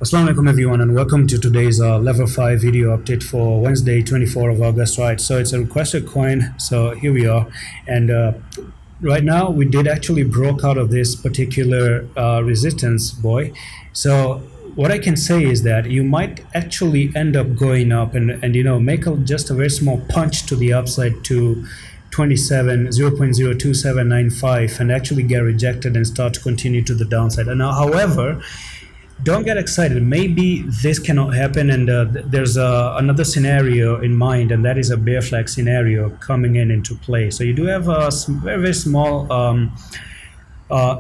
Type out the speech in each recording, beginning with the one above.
Assalamu alaikum everyone, and welcome to today's Leverfi video update for Wednesday 24th of August, right? So it's a requested coin, so here we are. And right now we did actually broke out of this particular resistance, boy. So what I can say is that you might actually end up going up and you know, make just a very small punch to the upside to 0.02795 and actually get rejected and start to continue to the downside. And now, however, don't get excited. Maybe this cannot happen, and there's another scenario in mind, and that is a bear flag scenario coming into play. So you do have a very, very small.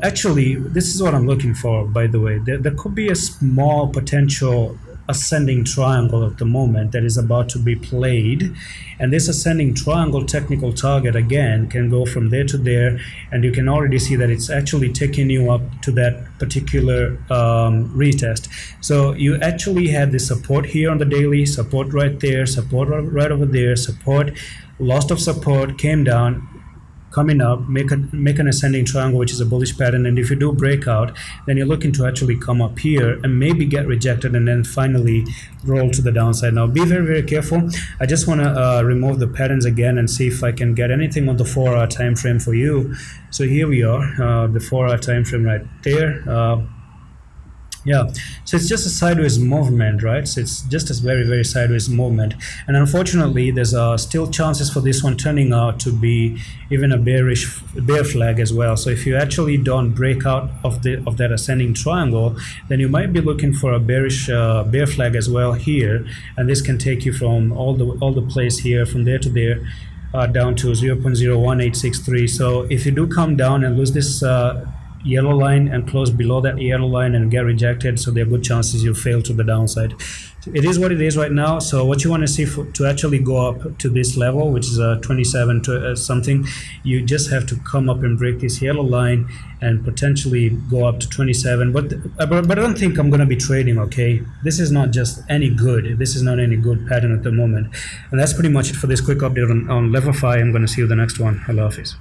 Actually, this is what I'm looking for, by the way. There could be a small potential ascending triangle at the moment that is about to be played, and this ascending triangle technical target again can go from there to there, and you can already see that it's actually taking you up to that particular retest. So you actually had the support here on the daily, support right there, support right over there, support, lost of support, came down, coming up, make an ascending triangle, which is a bullish pattern. And if you do breakout, then you're looking to actually come up here and maybe get rejected and then finally roll to the downside. Now be very, very careful. I just want to remove the patterns again and see if I can get anything on the 4-hour time frame for you. So here we are, the 4-hour time frame right there. Yeah, so it's just a sideways movement, right? So it's just a very, very sideways movement, and unfortunately there's still chances for this one turning out to be even a bear flag as well. So if you actually don't break out of that ascending triangle, then you might be looking for a bearish bear flag as well here, and this can take you from all the place here from there to there, down to 0.01863. So if you do come down and lose this yellow line and close below that yellow line and get rejected, so there are good chances you fail to the downside. It is what it is right now. So what you want to see to actually go up to this level, which is 27 to something, you just have to come up and break this yellow line and potentially go up to 27. But I don't think I'm going to be trading, okay? This is not just any good. This is not any good pattern at the moment. And that's pretty much it for this quick update on Leverfi. I'm going to see you the next one. Allah Hafiz.